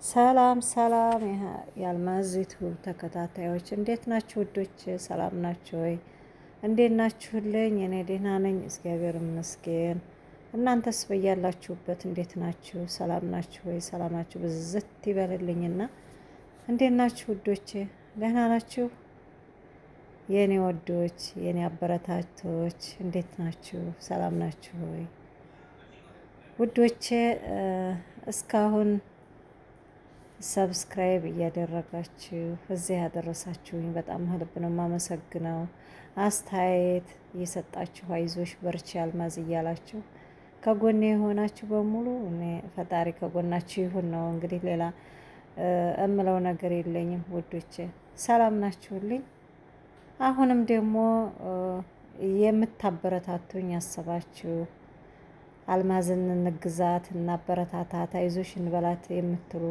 ሰላም ሰላም የአልማዝ ዩቲዩብ ተከታታዮች እንዴት ናችሁ? ውዶች ሰላም ናችሁ ወይ? እንዴት ናችሁልኝ? እኔ ደህና ነኝ፣ እግዚአብሔር ይመስገን። እናንተስ በያላችሁበት እንዴት ናችሁ? ሰላም ናችሁ ወይ? ሰላማችሁ ብዝት ይበልልኝና እንዴት ናችሁ ውዶች? ደህና ናችሁ? የኔ ወዶች፣ የኔ አበረታቶች እንዴት ናችሁ? ሰላም ናችሁ ወይ? ውዶቼ እስካሁን ሰብስክራይብ እያደረጋችሁ እዚህ ያደረሳችሁኝ በጣም ልብ ነው የማመሰግነው። አስተያየት እየሰጣችሁ አይዞሽ በርቺ አልማዝ እያላችሁ ከጎኔ የሆናችሁ በሙሉ እኔ ፈጣሪ ከጎናችሁ ይሁን ነው። እንግዲህ ሌላ እምለው ነገር የለኝም ውዶቼ። ሰላም ናችሁልኝ? አሁንም ደግሞ የምታበረታቱኝ ያሰባችሁ አልማዝን እንግዛት፣ እናበረታታት፣ አይዞሽ እንበላት የምትሉ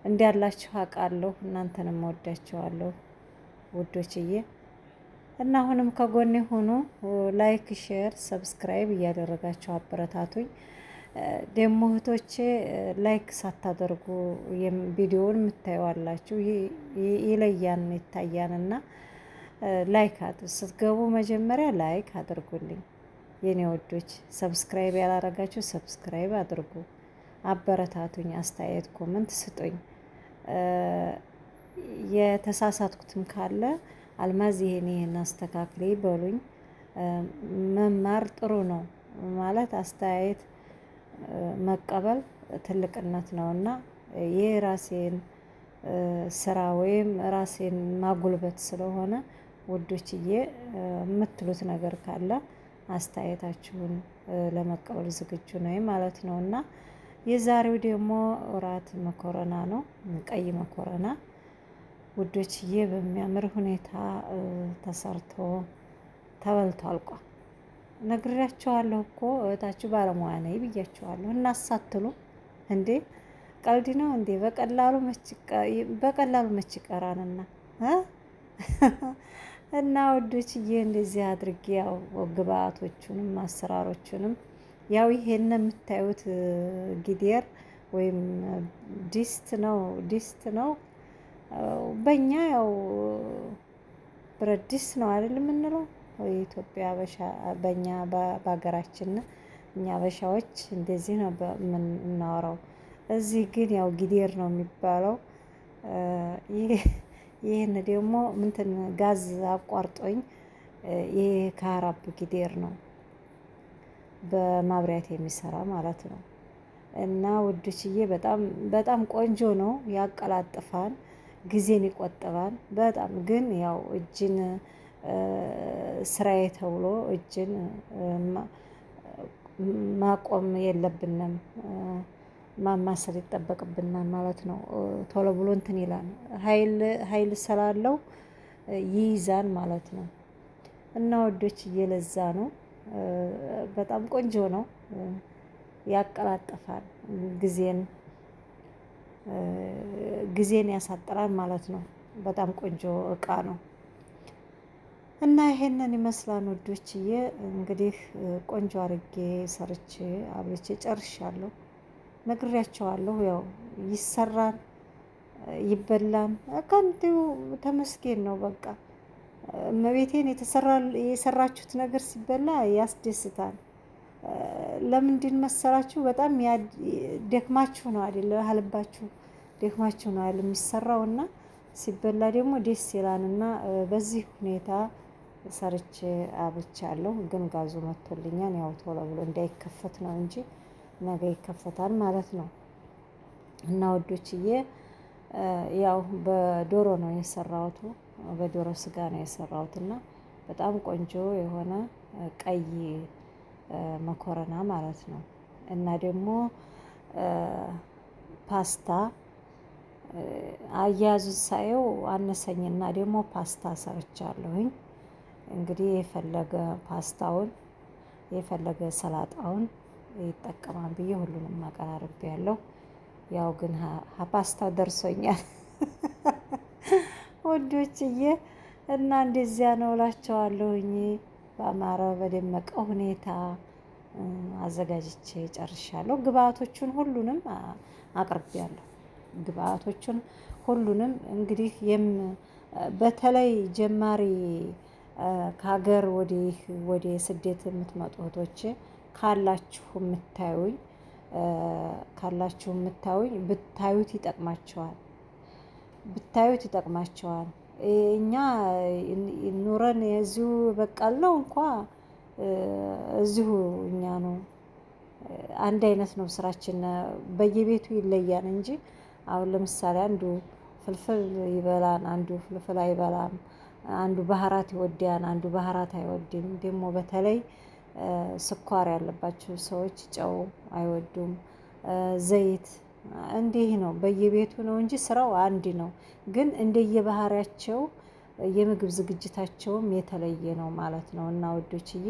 እንዲያላችሁ አውቃለሁ። እናንተንም እወዳችኋለሁ ውዶችዬ እና አሁንም ከጎኔ ሆኖ ላይክ፣ ሼር፣ ሰብስክራይብ እያደረጋችሁ አበረታቱኝ። ደግሞ እህቶቼ ላይክ ሳታደርጉ ቪዲዮውን የምታዩዋላችሁ ይለያን ይታያንና ላይክ ስትገቡ መጀመሪያ ላይክ አድርጉልኝ የኔ ወዶች። ሰብስክራይብ ያላረጋችሁ ሰብስክራይብ አድርጉ፣ አበረታቱኝ፣ አስተያየት ኮመንት ስጡኝ። የተሳሳትኩትም ካለ አልማዝ ይሄን አስተካክሌ በሉኝ። መማር ጥሩ ነው ማለት አስተያየት መቀበል ትልቅነት ነውና የራሴን ስራ ወይም ራሴን ማጉልበት ስለሆነ ውዶችዬ የምትሉት ነገር ካለ አስተያየታችሁን ለመቀበል ዝግጁ ነኝ ማለት ነውና የዛሬው ደግሞ እራት መኮረና ነው። ቀይ መኮረና ውዶችዬ በሚያምር ሁኔታ ተሰርቶ ተበልቶ አልቋል። ነግሬያቸዋለሁ እኮ እህታችሁ ባለሙያ ነኝ ብያቸዋለሁ። እናሳትሉ እንዴ? ቀልድ ነው እንዴ? በቀላሉ መች ይቀራንና እና ውዶችዬ እንደዚህ አድርጌ ያው ግብአቶቹንም አሰራሮቹንም ያው ይሄን የምታዩት ጊዴር ወይም ዲስት ነው። በእኛ ያው ብረት ድስት ነው አይደል የምንለው የኢትዮጵያ አበሻ። በእኛ በሀገራችን እኛ አበሻዎች እንደዚህ ነው የምናወራው። እዚህ ግን ያው ጊዴር ነው የሚባለው። ይህን ደግሞ ምንትን ጋዝ አቋርጦኝ ይሄ ከአራብ ጊዴር ነው በማብሪያት የሚሰራ ማለት ነው። እና ውዶችዬ በጣም ቆንጆ ነው፣ ያቀላጥፋል፣ ጊዜን ይቆጥባል በጣም። ግን ያው እጅን ስራዬ ተብሎ እጅን ማቆም የለብንም፣ ማማሰል ይጠበቅብናል ማለት ነው። ቶሎ ብሎ እንትን ይላል፣ ኃይል ስላለው ይይዛል ማለት ነው። እና ወዶችዬ ለዛ ነው በጣም ቆንጆ ነው፣ ያቀላጥፋል፣ ጊዜን ያሳጥራል ማለት ነው። በጣም ቆንጆ እቃ ነው። እና ይሄንን ይመስላል ውዶችዬ። እንግዲህ ቆንጆ አርጌ ሰርቼ አብልቼ ጨርሻለሁ። ነግሬያቸዋለሁ። ያው ይሰራል፣ ይበላል። ከንቲው ተመስገን ነው በቃ። እመቤቴን የሰራችሁት ነገር ሲበላ ያስደስታል። ለምንድን መሰላችሁ? በጣም ደክማችሁ ነው አይደል? አልባችሁ ደክማችሁ ነው አይደል የሚሰራው እና ሲበላ ደግሞ ደስ ይላልና በዚህ ሁኔታ ሰርቼ አብቻለሁ። ግን ጋዙ መጥቶልኛል። ያው ቶሎ ብሎ እንዳይከፈት ነው እንጂ ነገ ይከፈታል ማለት ነው። እና ወዶችዬ ያው በዶሮ ነው የሰራሁት፣ በዶሮ ስጋ ነው የሰራሁት እና በጣም ቆንጆ የሆነ ቀይ መኮረና ማለት ነው። እና ደግሞ ፓስታ አያያዙን ሳየው አነሰኝና ደግሞ ፓስታ ሰርቻለሁኝ። እንግዲህ የፈለገ ፓስታውን የፈለገ ሰላጣውን ይጠቀማል ብዬ ሁሉንም አቀራርቤያለሁ። ያው ግን ፓስታው ደርሶኛል ወዶችዬ። እና እንደዚያ ነው እላቸዋለሁኝ። በአማረ በደመቀ ሁኔታ አዘጋጅቼ ጨርሻለሁ። ግብአቶቹን ሁሉንም አቅርቤያለሁ። ግብአቶቹን ሁሉንም እንግዲህ በተለይ ጀማሪ ከሀገር ወደ ስደት የምትመጡ እህቶች ካላችሁ የምታዩኝ ብታዩት ይጠቅማቸዋል። እኛ ኑረን እዚሁ በቃልነው እንኳ እዚሁ እኛ ነው አንድ አይነት ነው ስራችን። በየቤቱ ይለያል እንጂ አሁን ለምሳሌ አንዱ ፍልፍል ይበላል፣ አንዱ ፍልፍል አይበላም። አንዱ ባህራት ይወዳል፣ አንዱ ባህራት አይወድም። ደግሞ በተለይ ስኳር ያለባቸው ሰዎች ጨው አይወዱም። ዘይት እንዲህ ነው በየቤቱ ነው እንጂ ስራው አንድ ነው። ግን እንደየባህሪያቸው የምግብ ዝግጅታቸውም የተለየ ነው ማለት ነው። እና ውዶችዬ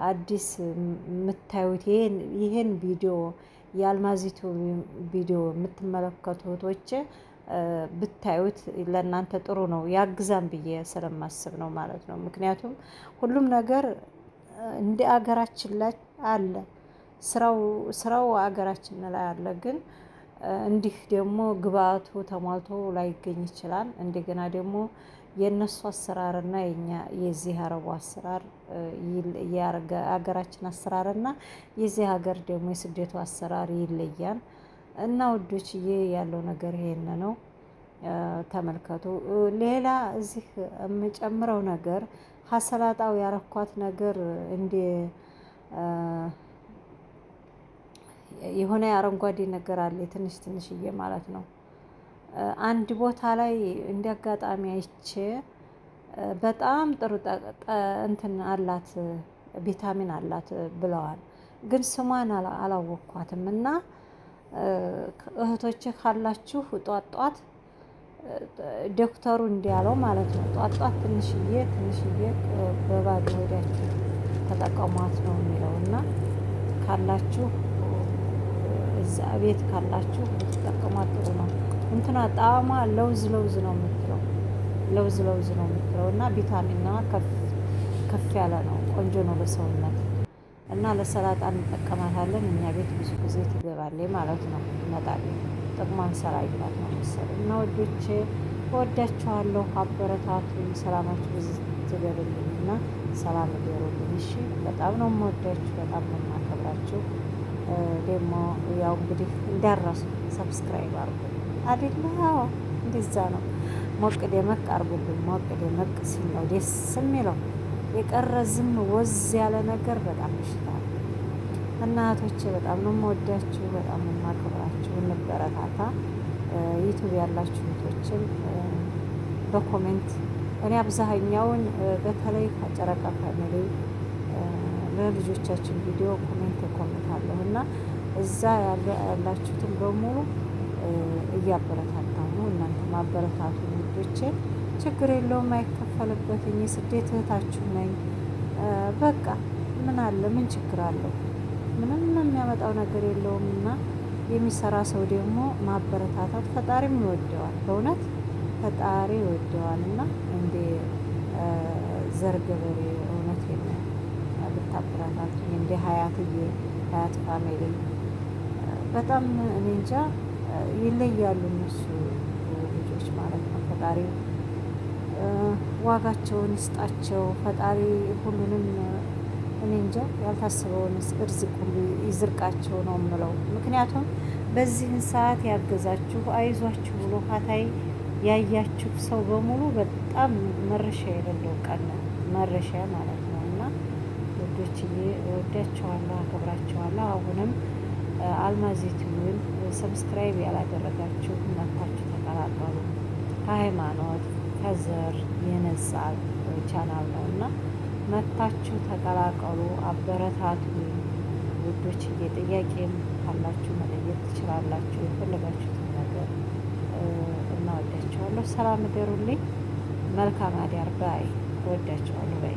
አዲስ የምታዩት ይሄን ቪዲዮ የአልማዚቱ ቪዲዮ የምትመለከቱ እህቶቼ ብታዩት ለእናንተ ጥሩ ነው፣ ያግዛን ብዬ ስለማስብ ነው ማለት ነው። ምክንያቱም ሁሉም ነገር እንደ አገራችን ላይ አለ፣ ስራው አገራችን ላይ አለ። ግን እንዲህ ደግሞ ግብአቱ ተሟልቶ ላይገኝ ይችላል። እንደገና ደግሞ የእነሱ አሰራርና የዚህ አረቡ አሰራር የሀገራችን አሰራርና የዚህ ሀገር ደግሞ የስደቱ አሰራር ይለያል። እና ውዶችዬ ያለው ነገር ይሄን ነው። ተመልከቱ። ሌላ እዚህ የምጨምረው ነገር ሀሰላጣው ያረኳት ነገር የሆነ አረንጓዴ ነገር አለ ትንሽ ትንሽዬ ማለት ነው። አንድ ቦታ ላይ እንዲያጋጣሚ አይቼ በጣም ጥሩ እንትን አላት ቪታሚን አላት ብለዋል። ግን ስሟን አላወቅኳትም። እና እህቶቼ ካላችሁ ጧት ዶክተሩ እንዲያለው ማለት ነው ጧት ትንሽዬ በባዶ ሆዳችሁ ተጠቀሟት ነው የሚለው። እና ካላችሁ እዛ ቤት ካላችሁ ብትጠቀሟት ጥሩ ነው። እንትና ጣዕሟ ለውዝ ነው የምትለው እና ቪታሚኗ ከፍ ያለ ነው። ቆንጆ ነው ለሰውነት። እና ለሰላጣ እንጠቀማታለን። እኛ ቤት ብዙ ጊዜ ትገባለች ማለት ነው። መጣቢ ጥቅሟን ሰላይባት ነው መሰለኝ። እና ወዶቼ እወዳችኋለሁ። አበረታቱኝ። ሰላማችሁ ብዙ ትበልልኝ እና ሰላም ይደሩልኝ። እሺ፣ በጣም ነው የምወዳችሁ፣ በጣም ነው የማከብራችሁ። ደግሞ ያው እንግዲህ እንዳረሱ ሰብስክራይብ አድርጉ አይደለ? አዎ፣ እንደዛ ነው። ሞቅ ደመቅ አድርጉልኝ። ሞቅ ደመቅ ሲል ነው ደስ የሚለው። የቀረ ዝም ወዝ ያለ ነገር በጣም ይሽታል። እናቶቼ በጣም ነው የምወዳችሁ፣ በጣም ነው የማከብራችሁ። እንበረታታ። ዩቱብ ያላችሁ እህቶችን በኮሜንት እኔ አብዛኛውን በተለይ ከጨረቃ ፋሚሊ ለልጆቻችን ቪዲዮ ኮሜንታለሁ እና እዛ ያላችሁትን በሙሉ እያበረታታሁ ነው። እናንተ ማበረታቱ ልጆቼ፣ ችግር የለውም፣ አይከፈልበትኝ። የስደት እህታችሁ ነኝ። በቃ ምን አለ፣ ምን ችግር አለው? ምንም የሚያመጣው ነገር የለውም። እና የሚሰራ ሰው ደግሞ ማበረታታት ፈጣሪም ይወደዋል። በእውነት ፈጣሪ ይወደዋል። እና እንደ ዘር ገበሬ እውነት ብታበረታቱኝ እንደ ሀያት ፋሚሊ በጣም እኔ እንጃ ይለያሉ እነሱ ልጆች ማለት ነው። ፈጣሪ ዋጋቸውን ይስጣቸው። ፈጣሪ ሁሉንም እኔ እንጃ ያልታሰበውን እርዝቅ ሁሉ ይዝርቃቸው ነው የምለው። ምክንያቱም በዚህን ሰዓት ያገዛችሁ አይዟችሁ ብሎ ሀታይ ያያችሁ ሰው በሙሉ በጣም መረሻ የሌለው ቀን መረሻ ማለት ነው። እና ወዶችዬ እወዳቸዋለሁ፣ አከብራቸዋለሁ። አሁንም አልማዚቱን ሰብስክራይብ ያላደረጋችሁ መታችሁ ተቀላቀሉ። ከሃይማኖት ከዘር የነጻ ቻናል ነው እና መታችሁ ተቀላቀሉ፣ አበረታቱ ውዶችዬ። ጥያቄም ካላችሁ መጠየቅ ትችላላችሁ። የፈለጋችሁትን ነገር እናወዳችኋለሁ። ሰላም እደሩልኝ። መልካም አዳር ባይ። እወዳችኋለሁ ባይ